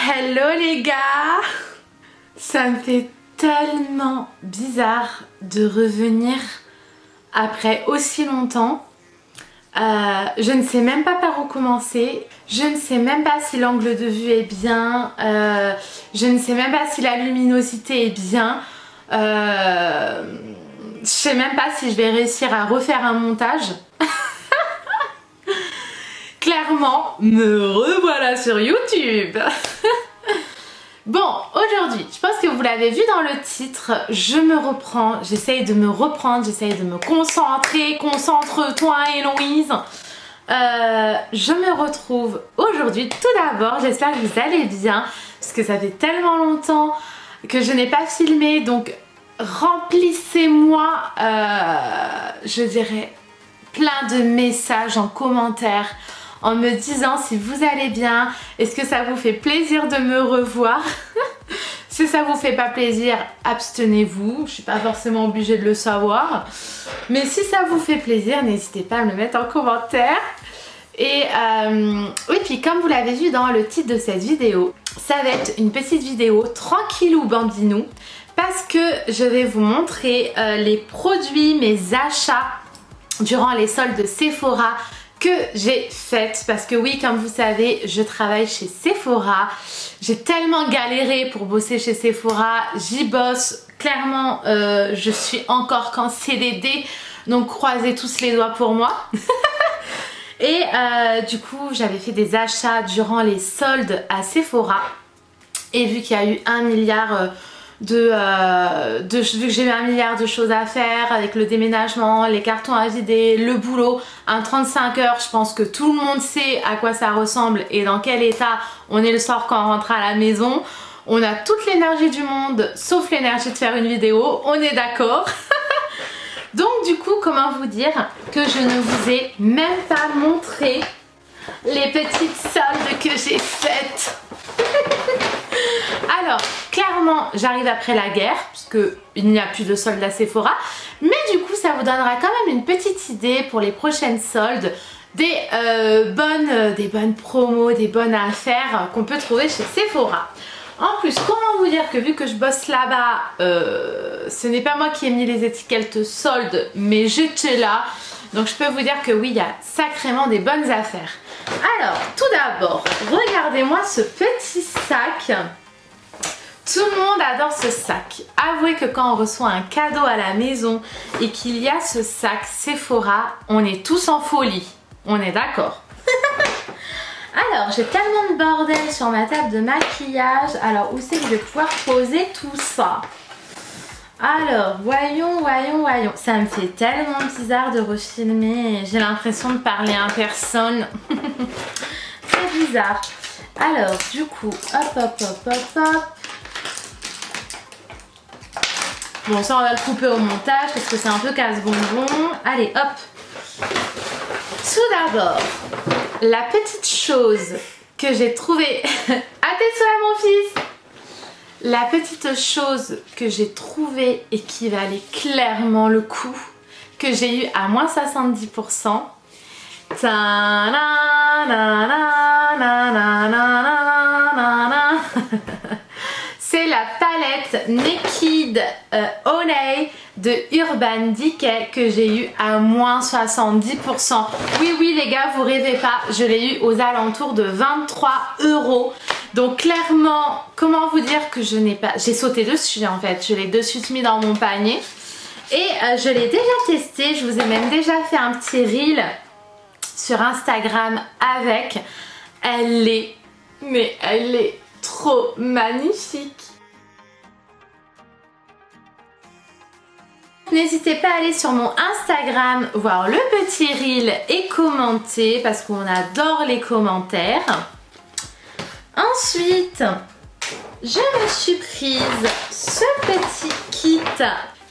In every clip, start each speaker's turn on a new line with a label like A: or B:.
A: Hello les gars! Ça me fait tellement bizarre de revenir après aussi longtemps. Je ne sais même pas par où commencer. Je ne sais même pas si l'angle de vue est bien. Je ne sais même pas si la luminosité est bien. Je sais même pas si je vais réussir à refaire un montage. Clairement, me revoilà sur YouTube. Bon, aujourd'hui, je pense que vous l'avez vu dans le titre, je me reprends, j'essaye de me reprendre, j'essaye de me concentrer, concentre-toi Héloïse. Je me retrouve aujourd'hui, tout d'abord, j'espère que vous allez bien, parce que ça fait tellement longtemps que je n'ai pas filmé, donc remplissez-moi, je dirais, plein de messages en commentaire, en me disant si vous allez bien, est-ce que ça vous fait plaisir de me revoir. Si ça vous fait pas plaisir, abstenez-vous, je suis pas forcément obligée de le savoir. Mais si ça vous fait plaisir, n'hésitez pas à me le mettre en commentaire. Et oui, puis comme vous l'avez vu dans le titre de cette vidéo, ça va être une petite vidéo tranquillou bambinou, parce que je vais vous montrer les produits, mes achats durant les soldes Sephora que j'ai faites, parce que oui, comme vous savez, je travaille chez Sephora. J'ai tellement galéré pour bosser chez Sephora, j'y bosse. Clairement, je suis encore qu'en CDD, donc croisez tous les doigts pour moi. Et du coup, j'avais fait des achats durant les soldes à Sephora. Et vu qu'il y a eu 1 milliard vu que j'ai eu 1 milliard de choses à faire avec le déménagement, les cartons à vider, le boulot, un 35 heures, je pense que tout le monde sait à quoi ça ressemble et dans quel état on est le soir quand on rentre à la maison. On a toute l'énergie du monde, sauf l'énergie de faire une vidéo, on est d'accord. Donc du coup, comment vous dire que je ne vous ai même pas montré les petites soldes que j'ai faites. Alors, clairement, j'arrive après la guerre, puisqu'il n'y a plus de soldes à Sephora. Mais du coup, ça vous donnera quand même une petite idée pour les prochaines soldes des bonnes promos, des bonnes affaires qu'on peut trouver chez Sephora. En plus, comment vous dire que vu que je bosse là-bas, ce n'est pas moi qui ai mis les étiquettes soldes, mais j'étais là. Donc je peux vous dire que oui, il y a sacrément des bonnes affaires. Alors, tout d'abord, regardez-moi ce petit sac. Tout le monde adore ce sac. Avouez que quand on reçoit un cadeau à la maison et qu'il y a ce sac Sephora, on est tous en folie. On est d'accord. Alors, j'ai tellement de bordel sur ma table de maquillage. Alors, où c'est que je vais pouvoir poser tout ça? Alors, voyons. Ça me fait tellement bizarre de refilmer. J'ai l'impression de parler en personne. Très bizarre. Alors, du coup, hop. Bon, ça, on va le couper au montage parce que c'est un peu casse-bonbon. Allez, hop. Tout d'abord, la petite chose que j'ai trouvée... Attention à mon fils! La petite chose que j'ai trouvée et qui valait clairement le coup, que j'ai eu à moins 70%. C'est la palette Naked Honey de Urban Decay que j'ai eu à moins 70%. Oui les gars, vous rêvez pas, je l'ai eu aux alentours de 23 €. Donc clairement, comment vous dire que je n'ai pas... J'ai sauté dessus en fait, je l'ai de suite mis dans mon panier. Et je l'ai déjà testé, je vous ai même déjà fait un petit reel sur Instagram avec. Elle est trop magnifique. N'hésitez pas à aller sur mon Instagram voir le petit reel et commenter parce qu'on adore les commentaires. Ensuite, je me suis prise ce petit kit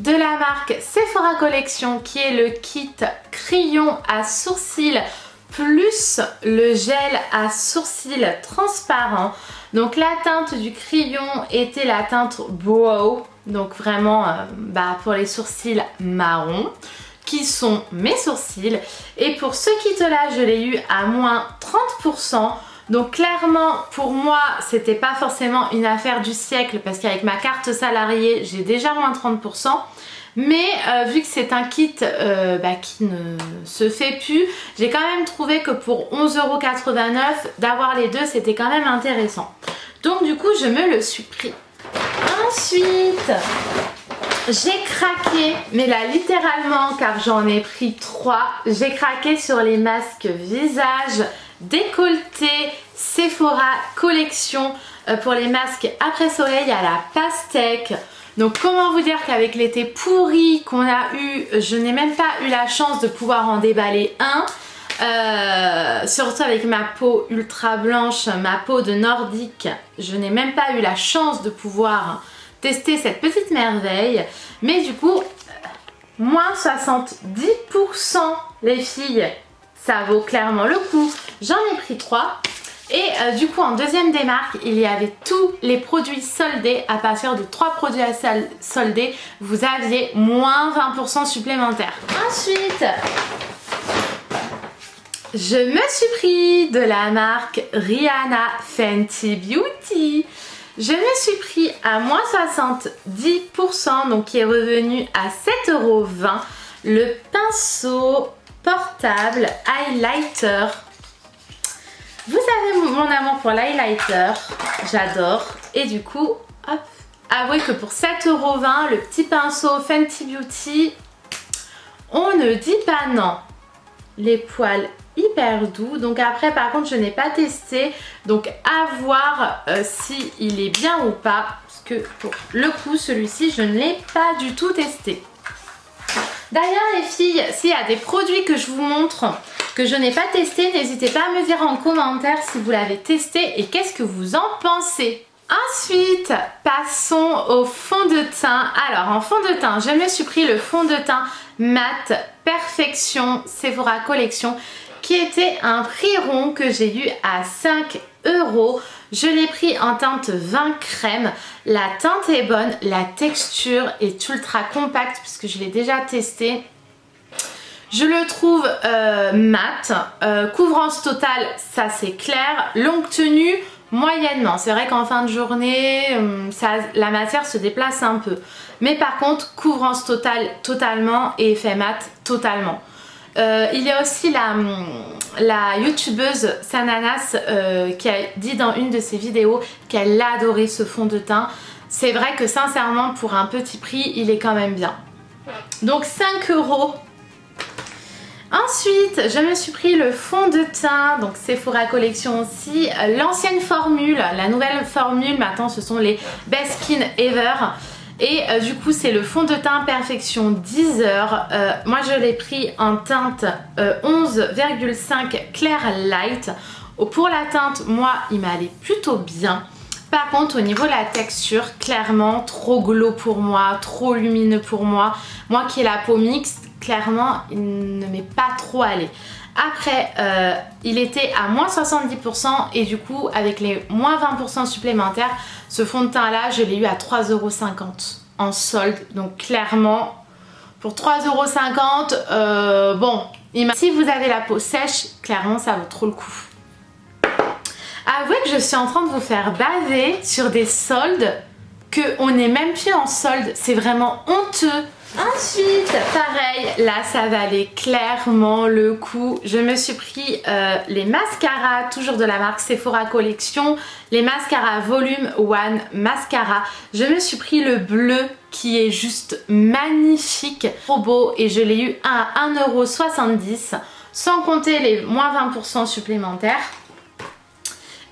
A: de la marque Sephora Collection qui est le kit crayon à sourcils plus le gel à sourcils transparent. Donc la teinte du crayon était la teinte Brow, donc vraiment pour les sourcils marron, qui sont mes sourcils. Et pour ce kit là, je l'ai eu à moins 30%. Donc clairement pour moi c'était pas forcément une affaire du siècle parce qu'avec ma carte salariée j'ai déjà moins 30%. Mais vu que c'est un kit qui ne se fait plus, j'ai quand même trouvé que pour 11,89 € d'avoir les deux c'était quand même intéressant. Donc du coup je me le suis pris. Ensuite j'ai craqué, mais là littéralement car j'en ai pris 3, j'ai craqué sur les masques visage décolleté Sephora collection pour les masques après soleil à la pastèque. Donc comment vous dire qu'avec l'été pourri qu'on a eu, je n'ai même pas eu la chance de pouvoir en déballer un. Surtout avec ma peau ultra blanche, ma peau de nordique, je n'ai même pas eu la chance de pouvoir tester cette petite merveille. Mais du coup, moins 70% les filles, ça vaut clairement le coup. J'en ai pris 3. Et du coup en deuxième démarque il y avait tous les produits soldés. À partir de 3 produits soldés vous aviez moins 20% supplémentaire. Ensuite je me suis pris de la marque Rihanna Fenty Beauty. Je me suis pris à moins 70%, donc qui est revenu à 7,20 €, le pinceau portable highlighter. Vous savez mon amour pour l'highlighter, j'adore. Et du coup, hop, avouez que pour 7,20 € le petit pinceau Fenty Beauty, on ne dit pas non. Les poils hyper doux. Donc après par contre je n'ai pas testé, donc à voir si il est bien ou pas, parce que pour le coup celui-ci je ne l'ai pas du tout testé. D'ailleurs les filles, s'il y a des produits que je vous montre que je n'ai pas testé, n'hésitez pas à me dire en commentaire si vous l'avez testé et qu'est-ce que vous en pensez. Ensuite, passons au fond de teint. Alors en fond de teint, je me suis pris le fond de teint mat Perfection Sephora Collection qui était un prix rond que j'ai eu à 5 €. Je l'ai pris en teinte vin crème. La teinte est bonne, la texture est ultra compacte puisque je l'ai déjà testé. Je le trouve mat, couvrance totale, ça c'est clair. Longue tenue, moyennement. C'est vrai qu'en fin de journée, la matière se déplace un peu. Mais par contre, couvrance totale totalement et effet mat totalement. Il y a aussi la youtubeuse Sananas qui a dit dans une de ses vidéos qu'elle adorait ce fond de teint. C'est vrai que sincèrement pour un petit prix il est quand même bien. Donc 5 €. Ensuite je me suis pris le fond de teint, donc Sephora Collection aussi, l'ancienne formule, la nouvelle formule maintenant ce sont les Best Skin Ever. Et du coup c'est le fond de teint Perfection 10 heures. Moi je l'ai pris en teinte 11,5 clair light. Pour la teinte moi il m'allait plutôt bien. Par contre au niveau de la texture, clairement trop glow pour moi, trop lumineux pour moi. Moi qui ai la peau mixte, clairement il ne m'est pas trop allé. Après il était à moins 70% et du coup avec les moins 20% supplémentaires, ce fond de teint là je l'ai eu à 3,50 € en solde. Donc clairement pour 3,50 €, bon, si vous avez la peau sèche, clairement ça vaut trop le coup. Avouez que je suis en train de vous faire baver sur des soldes qu'on n'est même plus en solde, c'est vraiment honteux. Ensuite, pareil, là ça valait clairement le coup. Je me suis pris les mascaras, toujours de la marque Sephora Collection, les mascaras Volume One Mascara. Je me suis pris le bleu qui est juste magnifique, trop beau, et je l'ai eu à 1,70 €, sans compter les moins 20% supplémentaires.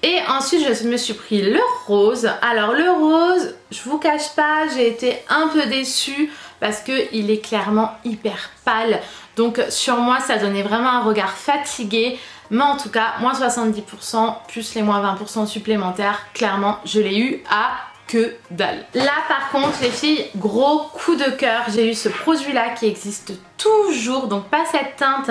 A: Et ensuite je me suis pris le rose. Alors le rose, je vous cache pas, j'ai été un peu déçue parce qu'il est clairement hyper pâle. Donc sur moi ça donnait vraiment un regard fatigué. Mais en tout cas, moins 70% plus les moins 20% supplémentaires, clairement je l'ai eu à que dalle. Là par contre les filles, gros coup de cœur, j'ai eu ce produit là qui existe toujours, donc pas cette teinte,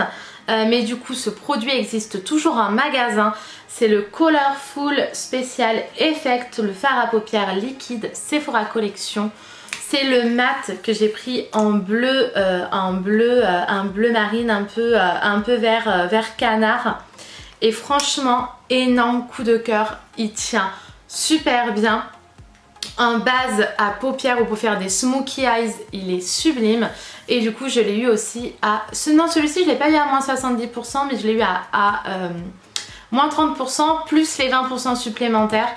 A: mais du coup ce produit existe toujours en magasin. C'est le Colorful Special Effect, le fard à paupières liquide Sephora Collection. C'est le mat que j'ai pris en bleu, un bleu marine un peu vert canard. et franchement énorme coup de cœur, il tient super bien. En base à paupières ou pour faire des smokey eyes, il est sublime. Et du coup je l'ai eu aussi à... Non, celui-ci je l'ai pas eu à moins 70%, mais je l'ai eu à moins 30% plus les 20% supplémentaires.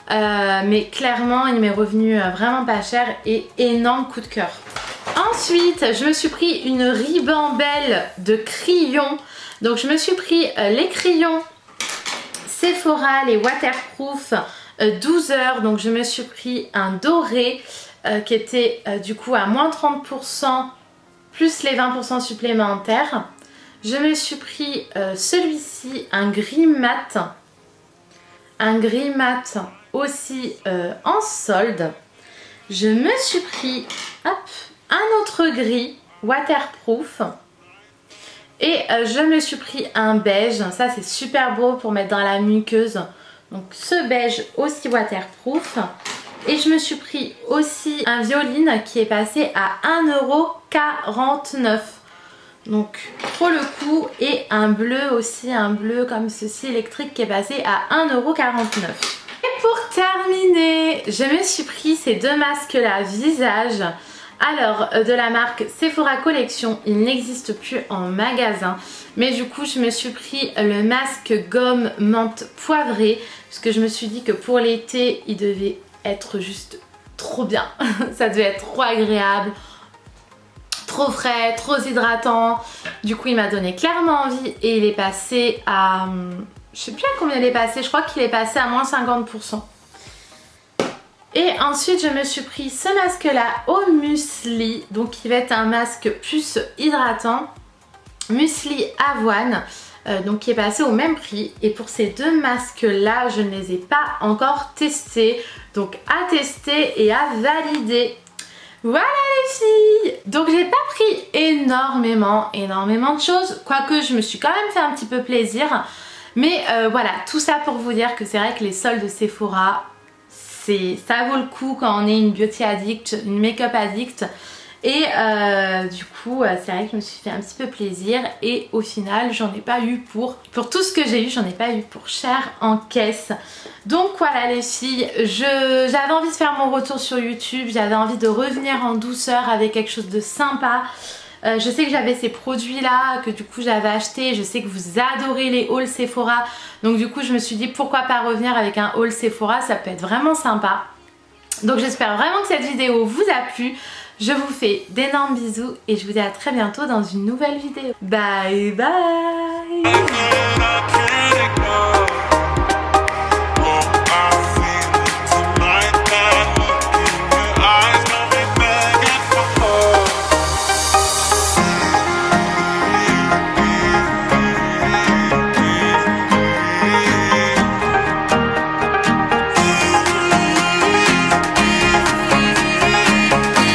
A: Mais clairement il m'est revenu vraiment pas cher et énorme coup de cœur. Ensuite je me suis pris une ribambelle de crayons. Donc je me suis pris les crayons Sephora, les waterproof 12 heures. Donc je me suis pris un doré qui était du coup à moins 30% plus les 20% supplémentaires. Je me suis pris celui-ci, un gris mat. Un gris mat aussi en solde. Je me suis pris hop, un autre gris waterproof. Et je me suis pris un beige. Ça c'est super beau pour mettre dans la muqueuse. Donc ce beige aussi waterproof. Et je me suis pris aussi un violine qui est passé à 1,49 €. Donc trop le coup. Et un bleu aussi, un bleu comme ceci électrique qui est passé à 1,49 €. Et pour terminer, je me suis pris ces deux masques là visage. Alors de la marque Sephora Collection, il n'existe plus en magasin. Mais du coup je me suis pris le masque gomme menthe poivrée. Parce que je me suis dit que pour l'été il devait être juste trop bien. Ça devait être trop agréable, trop frais, trop hydratant. Du coup il m'a donné clairement envie et il est passé à... je sais plus à combien il est passé, je crois qu'il est passé à moins 50%. Et ensuite je me suis pris ce masque là au muesli, donc qui va être un masque plus hydratant, muesli avoine, donc qui est passé au même prix. Et pour ces deux masques là je ne les ai pas encore testés, donc à tester et à valider. Voilà les filles. Donc j'ai pas pris énormément de choses, quoique je me suis quand même fait un petit peu plaisir. Mais voilà, tout ça pour vous dire que c'est vrai que les soldes Sephora, ça vaut le coup quand on est une beauty addict, une make-up addict. Et du coup c'est vrai que je me suis fait un petit peu plaisir. Et au final j'en ai pas eu pour tout ce que j'ai eu, j'en ai pas eu pour cher en caisse. Donc voilà les filles, j'avais envie de faire mon retour sur YouTube. J'avais envie de revenir en douceur avec quelque chose de sympa. Je sais que j'avais ces produits là que du coup j'avais acheté. Je sais que vous adorez les hauls Sephora. Donc du coup je me suis dit pourquoi pas revenir avec un haul Sephora, ça peut être vraiment sympa. Donc j'espère vraiment que cette vidéo vous a plu. Je vous fais d'énormes bisous et je vous dis à très bientôt dans une nouvelle vidéo. Bye bye.